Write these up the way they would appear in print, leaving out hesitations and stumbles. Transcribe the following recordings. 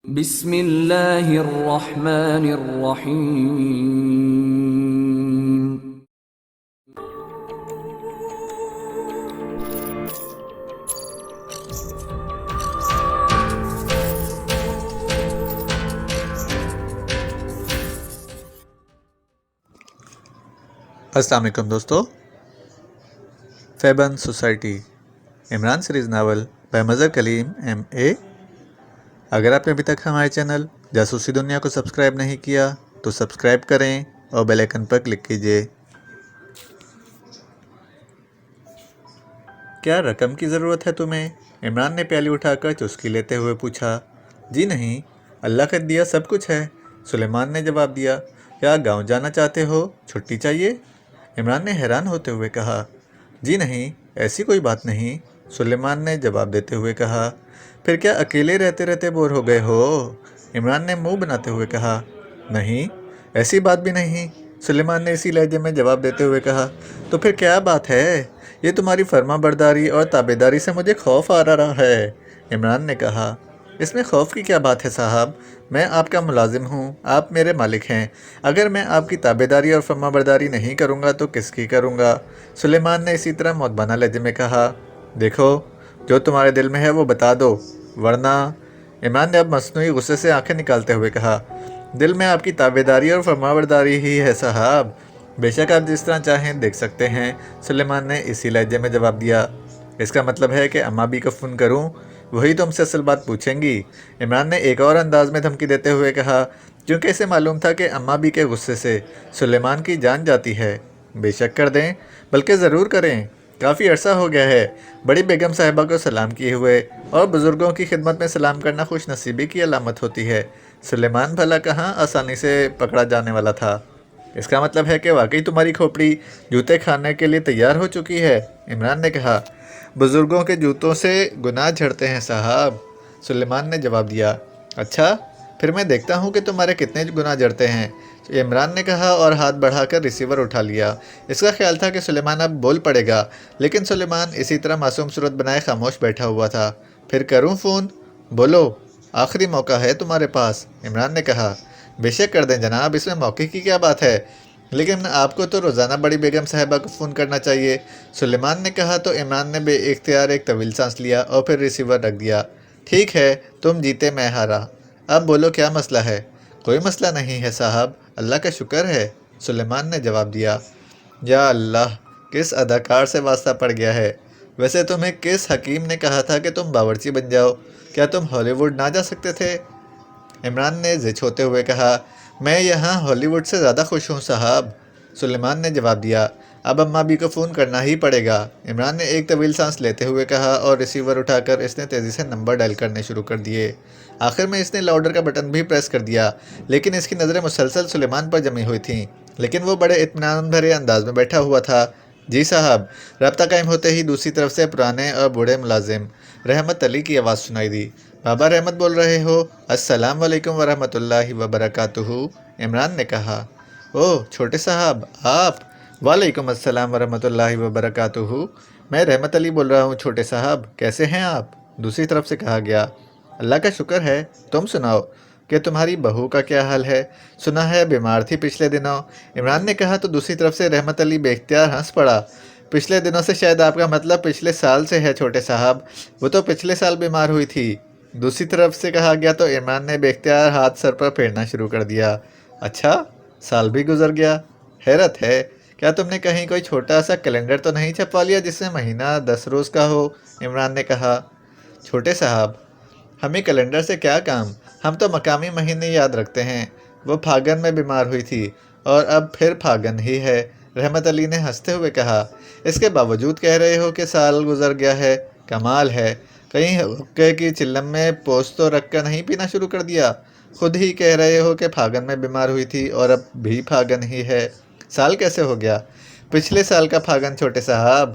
بسم اللہ الرحمن الرحیم۔ السلام علیکم دوستو، Fabian society Imran series novel by Mazhar Kaleem M A. اگر آپ نے ابھی تک ہمارے چینل جاسوسی دنیا کو سبسکرائب نہیں کیا تو سبسکرائب کریں اور بیل آئیکن پر کلک کیجیے۔ کیا رقم کی ضرورت ہے تمہیں؟ عمران نے پیالی اٹھا کر چسکی لیتے ہوئے پوچھا۔ جی نہیں، اللہ کا دیا سب کچھ ہے، سلیمان نے جواب دیا۔ کیا گاؤں جانا چاہتے ہو؟ چھٹی چاہیے؟ عمران نے حیران ہوتے ہوئے کہا۔ جی نہیں، ایسی کوئی بات نہیں، سلیمان نے جواب دیتے ہوئے کہا۔ پھر کیا اکیلے رہتے رہتے بور ہو گئے ہو؟ عمران نے منہ بناتے ہوئے کہا۔ نہیں، ایسی بات بھی نہیں، سلیمان نے اسی لہجے میں جواب دیتے ہوئے کہا۔ تو پھر کیا بات ہے؟ یہ تمہاری فرما برداری اور تابعداری سے مجھے خوف آ رہا ہے، عمران نے کہا۔ اس میں خوف کی کیا بات ہے صاحب؟ میں آپ کا ملازم ہوں، آپ میرے مالک ہیں، اگر میں آپ کی تابعداری اور فرما برداری نہیں کروں گا تو کس کی کروں گا؟ سلیمان نے اسی طرح مؤدبانہ لہجے میں کہا۔ دیکھو، جو تمہارے دل میں ہے وہ بتا دو، ورنہ… عمران نے اب مصنوعی غصے سے آنکھیں نکالتے ہوئے کہا۔ دل میں آپ کی تابعداری اور فرما برداری ہی ہے صاحب، بے شک آپ جس طرح چاہیں دیکھ سکتے ہیں، سلیمان نے اسی لہجے میں جواب دیا۔ اس کا مطلب ہے کہ اماں بھی کو فون کروں؟ وہی تم سے اصل بات پوچھیں گی، عمران نے ایک اور انداز میں دھمکی دیتے ہوئے کہا، کیونکہ اسے معلوم تھا کہ اماں بھی کے غصے سے سلیمان کی جان جاتی ہے۔ بے شک کر دیں، بلکہ ضرور کریں، کافی عرصہ ہو گیا ہے بڑی بیگم صاحبہ کو سلام کیے ہوئے، اور بزرگوں کی خدمت میں سلام کرنا خوش نصیبی کی علامت ہوتی ہے۔ سلیمان بھلا کہاں آسانی سے پکڑا جانے والا تھا؟ اس کا مطلب ہے کہ واقعی تمہاری کھوپڑی جوتے کھانے کے لیے تیار ہو چکی ہے، عمران نے کہا۔ بزرگوں کے جوتوں سے گناہ جھڑتے ہیں صاحب، سلیمان نے جواب دیا۔ اچھا، پھر میں دیکھتا ہوں کہ تمہارے کتنے گناہ جھڑتے ہیں، عمران نے کہا اور ہاتھ بڑھا کر ریسیور اٹھا لیا۔ اس کا خیال تھا کہ سلیمان اب بول پڑے گا، لیکن سلیمان اسی طرح معصوم صورت بنائے خاموش بیٹھا ہوا تھا۔ پھر کروں فون؟ بولو، آخری موقع ہے تمہارے پاس، عمران نے کہا۔ بے شک کر دیں جناب، اس میں موقع کی کیا بات ہے، لیکن آپ کو تو روزانہ بڑی بیگم صاحبہ کو فون کرنا چاہیے، سلیمان نے کہا تو عمران نے بے اختیار ایک طویل سانس لیا اور پھر ریسیور رکھ دیا۔ ٹھیک ہے، تم جیتے میں ہارا، اب بولو کیا مسئلہ ہے؟ کوئی مسئلہ نہیں ہے صاحب، اللہ کا شکر ہے، سلیمان نے جواب دیا۔ یا اللہ، کس اداکار سے واسطہ پڑ گیا ہے؟ ویسے تمہیں کس حکیم نے کہا تھا کہ تم باورچی بن جاؤ؟ کیا تم ہالی ووڈ نہ جا سکتے تھے؟ عمران نے زچ ہوتے ہوئے کہا۔ میں یہاں ہالی ووڈ سے زیادہ خوش ہوں صاحب، سلیمان نے جواب دیا۔ اب اماں بھی کو فون کرنا ہی پڑے گا، عمران نے ایک طویل سانس لیتے ہوئے کہا اور ریسیور اٹھا کر اس نے تیزی سے نمبر ڈائل کرنے شروع کر دیے۔ آخر میں اس نے لاؤڈر کا بٹن بھی پریس کر دیا، لیکن اس کی نظریں مسلسل سلیمان پر جمی ہوئی تھیں، لیکن وہ بڑے اطمینان بھرے انداز میں بیٹھا ہوا تھا۔ جی صاحب، رابطہ قائم ہوتے ہی دوسری طرف سے پرانے اور بوڑھے ملازم رحمت علی کی آواز سنائی دی۔ بابا رحمت بول رہے ہو؟ السلام علیکم ورحمۃ اللہ وبرکاتہ، عمران نے کہا۔ اوہ چھوٹے صاحب آپ؟ وعلیکم السلام ورحمۃ اللہ وبرکاتہ، میں رحمت علی بول رہا ہوں چھوٹے صاحب، کیسے ہیں آپ؟ دوسری طرف سے کہا گیا۔ اللہ کا شکر ہے، تم سناؤ کہ تمہاری بہو کا کیا حال ہے؟ سنا ہے بیمار تھی پچھلے دنوں، عمران نے کہا تو دوسری طرف سے رحمت علی بے اختیار ہنس پڑا۔ پچھلے دنوں سے شاید آپ کا مطلب پچھلے سال سے ہے چھوٹے صاحب، وہ تو پچھلے سال بیمار ہوئی تھی، دوسری طرف سے کہا گیا تو عمران نے بے اختیار ہاتھ سر پر پھیرنا شروع کر دیا۔ اچھا، سال بھی گزر گیا، حیرت ہے، کیا تم نے کہیں کوئی چھوٹا سا کیلنڈر تو نہیں چھپوا لیا جس میں مہینہ 10 روز کا ہو؟ عمران نے کہا۔ چھوٹے صاحب، ہمیں کیلنڈر سے کیا کام، ہم تو مقامی مہینے یاد رکھتے ہیں، وہ پھاگن میں بیمار ہوئی تھی اور اب پھر پھاگن ہی ہے، رحمت علی نے ہنستے ہوئے کہا۔ اس کے باوجود کہہ رہے ہو کہ سال گزر گیا ہے، کمال ہے، کہیں حقے کی چلم میں پوست تو رکھ کر نہیں پینا شروع کر دیا؟ خود ہی کہہ رہے ہو کہ پھاگن میں بیمار ہوئی تھی اور اب بھی پھاگن ہی ہے، سال کیسے ہو گیا؟ پچھلے سال کا پھاگن چھوٹے صاحب،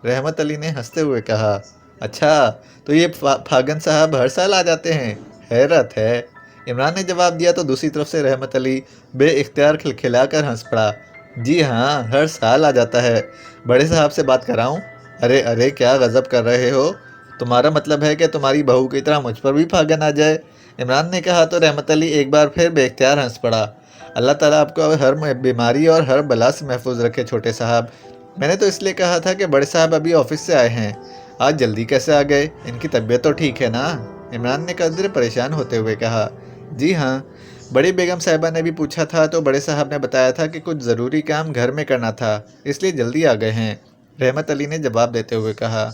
رحمت علی نے ہنستے ہوئے کہا۔ اچھا، تو یہ پھاگن صاحب ہر سال آ جاتے ہیں، حیرت ہے، عمران نے جواب دیا تو دوسری طرف سے رحمت علی بے اختیار کھلکھلا کر ہنس پڑا۔ جی ہاں، ہر سال آ جاتا ہے، بڑے صاحب سے بات کراؤں؟ ارے ارے، کیا غضب کر رہے ہو، تمہارا مطلب ہے کہ تمہاری بہو کی طرح مجھ پر بھی پھاگن آ جائے؟ عمران نے کہا تو رحمت علی ایک بار پھر بے اختیار ہنس پڑا۔ اللہ تعالیٰ آپ کو ہر بیماری اور ہر بلا سے محفوظ رکھے چھوٹے صاحب۔ میں نے تو اس لیے کہا تھا کہ بڑے صاحب ابھی آفس سے آئے ہیں، آج جلدی کیسے آ گئے؟ ان کی طبیعت تو ٹھیک ہے نا؟ عمران نے قدر پریشان ہوتے ہوئے کہا۔ جی ہاں، بڑی بیگم صاحبہ نے بھی پوچھا تھا تو بڑے صاحب نے بتایا تھا کہ کچھ ضروری کام گھر میں کرنا تھا، اس لیے جلدی آ گئے ہیں، رحمت علی نے جواب دیتے ہوئے کہا۔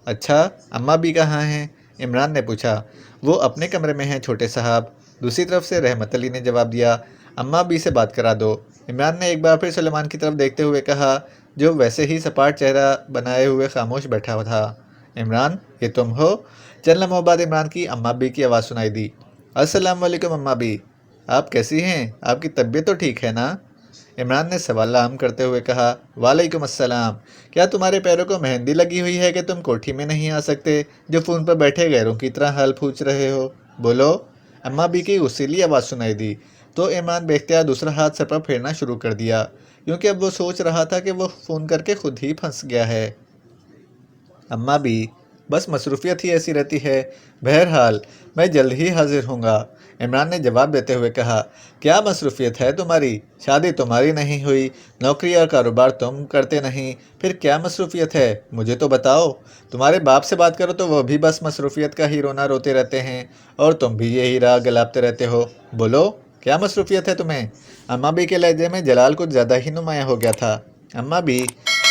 اچھا، اماں بھی کہاں ہیں؟ عمران نے پوچھا۔ وہ اپنے کمرے میں ہیں چھوٹے صاحب، دوسری طرف سے رحمت علی نے جواب دیا۔ اماں بھی سے بات کرا دو۔ عمران نے ایک بار پھر سلیمان کی طرف دیکھتے ہوئے کہا، جو ویسے ہی سپاٹ چہرہ بنائے ہوئے خاموش بیٹھا تھا۔ عمران، یہ تم ہو؟ چند لمحوں بعد عمران کی اماں بھی کی آواز سنائی دی۔ السلام علیکم اماں بھی، آپ کیسی ہیں؟ آپ کی طبیعت تو ٹھیک ہے نا؟ عمران نے سوال عام کرتے ہوئے کہا۔ وعلیکم السلام، کیا تمہارے پیروں کو مہندی لگی ہوئی ہے کہ تم کوٹھی میں نہیں آ سکتے جو فون پر بیٹھے غیروں کی طرح حال پوچھ رہے ہو؟ بولو۔ اماں بھی کی غصیلی آواز سنائی دی تو عمران بے اختیار دوسرا ہاتھ سر پر پھیرنا شروع کر دیا، کیونکہ اب وہ سوچ رہا تھا کہ وہ فون کر کے خود ہی پھنس گیا ہے۔ اماں بھی، بس مصروفیت ہی ایسی رہتی ہے، بہرحال میں جلد ہی حاضر ہوں گا، عمران نے جواب دیتے ہوئے کہا۔ کیا مصروفیت ہے تمہاری؟ شادی تمہاری نہیں ہوئی، نوکری اور کاروبار تم کرتے نہیں، پھر کیا مصروفیت ہے؟ مجھے تو بتاؤ۔ تمہارے باپ سے بات کرو تو وہ بھی بس مصروفیت کا ہی رونا روتے رہتے ہیں، اور تم بھی یہی راہ گلاپتے رہتے ہو۔ بولو، کیا مصروفیت ہے تمہیں؟ اماں بھی کے لہجے میں جلال کچھ زیادہ ہی نمایاں ہو گیا تھا۔ اماں بھی،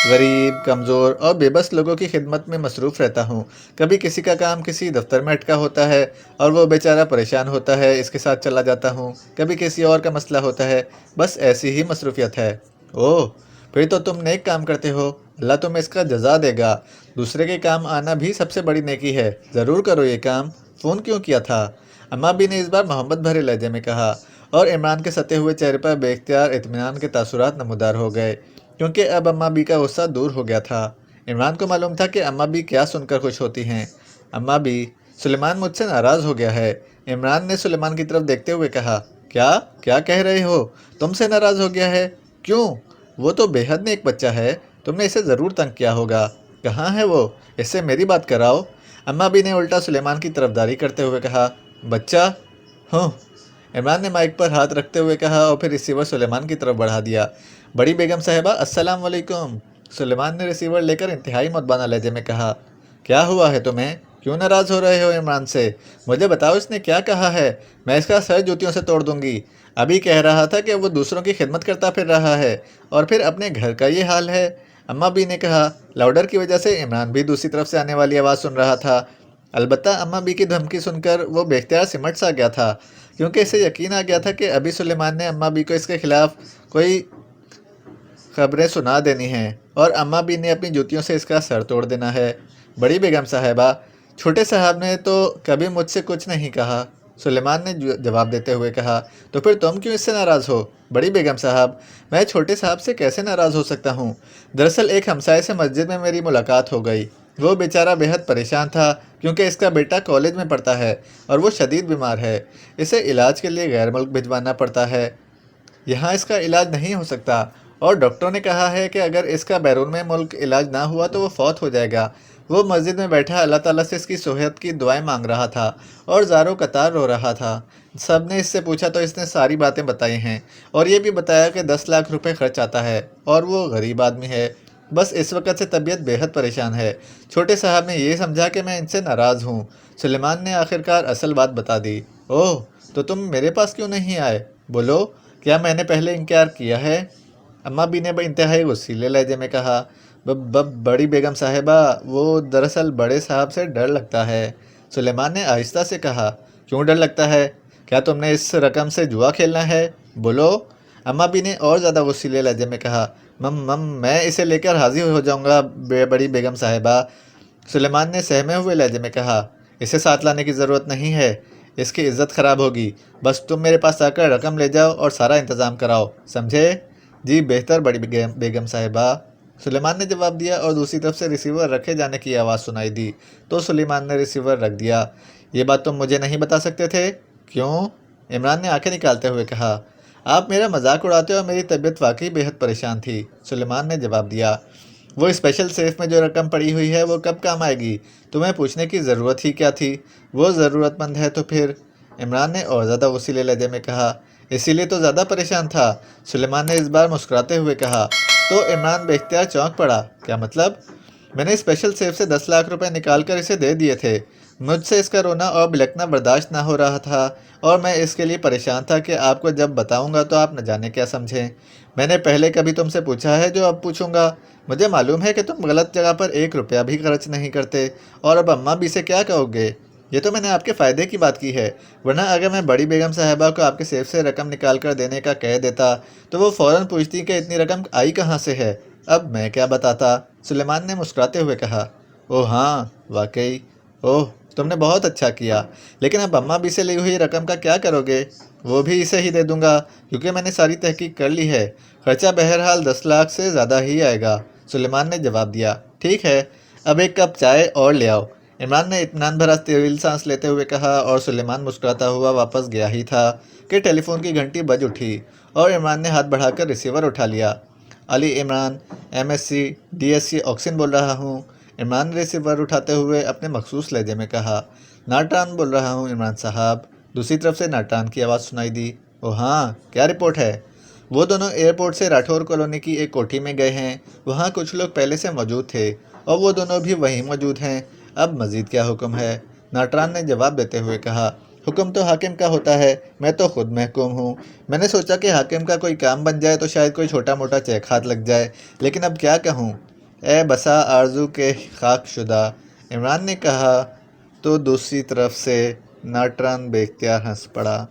غریب، کمزور اور بے بس لوگوں کی خدمت میں مصروف رہتا ہوں۔ کبھی کسی کا کام کسی دفتر میں اٹکا ہوتا ہے اور وہ بیچارہ پریشان ہوتا ہے، اس کے ساتھ چلا جاتا ہوں، کبھی کسی اور کا مسئلہ ہوتا ہے، بس ایسی ہی مصروفیت ہے۔ اوہ، پھر تو تم نیک کام کرتے ہو، اللہ تمہیں اس کا جزا دے گا۔ دوسرے کے کام آنا بھی سب سے بڑی نیکی ہے، ضرور کرو یہ کام۔ فون کیوں کیا تھا؟ اماں بھی نے اس بار محبت بھرے لہجے میں کہا، اور عمران کے ستے ہوئے چہرے پر بے اختیار اطمینان کے تاثرات نمودار ہو گئے، کیونکہ اب اماں بھی کا غصہ دور ہو گیا تھا۔ عمران کو معلوم تھا کہ اماں بھی کیا سن کر خوش ہوتی ہیں۔ اماں بھی، سلیمان مجھ سے ناراض ہو گیا ہے، عمران نے سلیمان کی طرف دیکھتے ہوئے کہا۔ کیا کہہ رہے ہو؟ تم سے ناراض ہو گیا ہے؟ کیوں؟ وہ تو بے حد نیک بچہ ہے، تم نے اسے ضرور تنگ کیا ہوگا۔ کہاں ہے وہ؟ اس سے میری بات کراؤ۔ اماں بھی نے الٹا سلیمان کی طرفداری کرتے ہوئے کہا۔ بچہ؟ ہوں، عمران نے مائک پر ہاتھ رکھتے ہوئے کہا اور پھر ریسیور سلیمان کی طرف بڑھا دیا۔ بڑی بیگم صاحبہ، السلام علیکم۔ سلیمان نے ریسیور لے کر انتہائی مدبانہ لہجے میں کہا۔ کیا ہوا ہے تمہیں؟ کیوں ناراض ہو رہے ہو عمران سے؟ مجھے بتاؤ اس نے کیا کہا ہے، میں اس کا سر جوتیوں سے توڑ دوں گی۔ ابھی کہہ رہا تھا کہ وہ دوسروں کی خدمت کرتا پھر رہا ہے، اور پھر اپنے گھر کا یہ حال ہے۔ اماں بھی نے کہا۔ لاؤڈر کی وجہ سے عمران بھی دوسری طرف سے آنے والی آواز سن رہا تھا، البتہ اماں بھی کی دھمکی سن کر وہ بے اختیار سمٹ سا گیا تھا، کیونکہ اسے یقین آ گیا تھا کہ ابھی سلیمان نے اماں بھی کو اس کے خلاف کوئی خبریں سنا دینی ہیں، اور اماں بھی نے اپنی جوتیوں سے اس کا سر توڑ دینا ہے۔ بڑی بیگم صاحبہ، چھوٹے صاحب نے تو کبھی مجھ سے کچھ نہیں کہا، سلیمان نے جواب دیتے ہوئے کہا۔ تو پھر تم کیوں اس سے ناراض ہو؟ بڑی بیگم صاحب، میں چھوٹے صاحب سے کیسے ناراض ہو سکتا ہوں؟ دراصل ایک ہمسائے سے مسجد میں میری ملاقات ہو گئی، وہ بیچارہ بے حد پریشان تھا، کیونکہ اس کا بیٹا کالج میں پڑھتا ہے اور وہ شدید بیمار ہے، اسے علاج کے لیے غیر ملک بھجوانا پڑتا ہے، یہاں اس کا علاج نہیں ہو سکتا، اور ڈاکٹروں نے کہا ہے کہ اگر اس کا بیرون میں ملک علاج نہ ہوا تو وہ فوت ہو جائے گا۔ وہ مسجد میں بیٹھا اللہ تعالیٰ سے اس کی صحت کی دعائیں مانگ رہا تھا اور زاروں قطار رو رہا تھا۔ سب نے اس سے پوچھا تو اس نے ساری باتیں بتائی ہیں، اور یہ بھی بتایا کہ 10 لاکھ روپے خرچ آتا ہے، اور وہ غریب آدمی ہے، بس اس وقت سے طبیعت بے حد پریشان ہے۔ چھوٹے صاحب نے یہ سمجھا کہ میں ان سے ناراض ہوں۔ سلیمان نے آخرکار اصل بات بتا دی۔ اوہ، تو تم میرے پاس کیوں نہیں آئے؟ بولو، کیا میں نے پہلے انکار کیا ہے؟ اماں بھی نے انتہائی غصیلے لہجے میں کہا۔ بڑی بیگم صاحبہ، وہ دراصل بڑے صاحب سے ڈر لگتا ہے، سلیمان نے آہستہ سے کہا۔ کیوں ڈر لگتا ہے؟ کیا تم نے اس رقم سے جوا کھیلنا ہے؟ بولو، اماں بھی نے اور زیادہ غصیلے لہجے میں کہا۔ میں اسے لے کر حاضر ہو جاؤں گا بڑی بیگم صاحبہ، سلیمان نے سہمے ہوئے لہجے میں کہا۔ اسے ساتھ لانے کی ضرورت نہیں ہے، اس کی عزت خراب ہوگی، بس تم میرے پاس آ کر رقم لے جاؤ اور سارا انتظام کراؤ، سمجھے؟ جی بہتر بڑی بیگم صاحبہ، سلیمان نے جواب دیا، اور دوسری طرف سے ریسیور رکھے جانے کی آواز سنائی دی تو سلیمان نے ریسیور رکھ دیا۔ یہ بات تم مجھے نہیں بتا سکتے تھے؟ کیوں؟ عمران نے آنکھیں نکالتے ہوئے کہا۔ آپ میرا مذاق اڑاتے اور میری طبیعت واقعی بے حد پریشان تھی، سلیمان نے جواب دیا۔ وہ اسپیشل سیف میں جو رقم پڑی ہوئی ہے وہ کب کام آئے گی؟ تمہیں پوچھنے کی ضرورت ہی کیا تھی؟ وہ ضرورت مند ہے تو پھر عمران نے اور زیادہ غصیلے لہجے میں کہا۔ اسی لیے تو زیادہ پریشان تھا، سلیمان نے اس بار مسکراتے ہوئے کہا۔ تو عمران بے اختیار چونک پڑا۔ کیا مطلب؟ میں نے اسپیشل سیف سے 10 لاکھ روپے نکال کر اسے دے دیے تھے۔ مجھ سے اس کا رونا اور بلکنا برداشت نہ ہو رہا تھا اور میں اس کے لیے پریشان تھا کہ آپ کو جب بتاؤں گا تو آپ نہ جانے کیا سمجھیں۔ میں نے پہلے کبھی تم سے پوچھا ہے جو اب پوچھوں گا؟ مجھے معلوم ہے کہ تم غلط جگہ پر 1 روپیہ بھی خرچ نہیں کرتے، اور اب اماں بھی سے کیا کہو گے؟ یہ تو میں نے آپ کے فائدے کی بات کی ہے، ورنہ اگر میں بڑی بیگم صاحبہ کو آپ کے سیف سے رقم نکال کر دینے کا کہہ دیتا تو وہ فوراً پوچھتی کہ اتنی رقم آئی کہاں سے ہے۔ اب میں کیا بتاتا؟ سلیمان نے مسکراتے ہوئے کہا۔ اوہ ہاں، واقعی، اوہ تم نے بہت اچھا کیا، لیکن اب اماں بھی سے لی ہوئی رقم کا کیا کرو گے؟ وہ بھی اسے ہی دے دوں گا، کیونکہ میں نے ساری تحقیق کر لی ہے۔ خرچہ بہرحال 10 لاکھ سے زیادہ ہی آئے گا، سلیمان نے جواب دیا۔ ٹھیک ہے، اب 1 کپ چائے اور لے آؤ، عمران نے اطمینان بھرا طویل سانس لیتے ہوئے کہا، اور سلیمان مسکراتا ہوا واپس گیا ہی تھا کہ ٹیلی فون کی گھنٹی بج اٹھی اور عمران نے ہاتھ بڑھا کر ریسیور اٹھا لیا۔ علی عمران، MSc DSc آکسن بول رہا ہوں، عمران نے ریسیور اٹھاتے ہوئے اپنے مخصوص لہجے میں کہا۔ ناٹران بول رہا ہوں عمران صاحب، دوسری طرف سے ناٹران کی آواز سنائی دی۔ اوہ ہاں، کیا رپورٹ ہے؟ وہ دونوں ایئرپورٹ سے راٹھور کالونی کی ایک کوٹھی میں گئے ہیں، وہاں کچھ لوگ پہلے سے موجود تھے اور وہ دونوں بھی وہیں موجود ہیں۔ اب مزید کیا حکم ہے؟ ناٹران نے جواب دیتے ہوئے کہا۔ حکم تو حاکم کا ہوتا ہے، میں تو خود محکوم ہوں۔ میں نے سوچا کہ حاکم کا کوئی کام بن جائے تو شاید کوئی چھوٹا موٹا چیک ہاتھ لگ جائے، لیکن اب کیا کہوں؟ اے بسا آرزو کے خاک شدہ، عمران نے کہا تو دوسری طرف سے ناٹران بے اختیار ہنس پڑا۔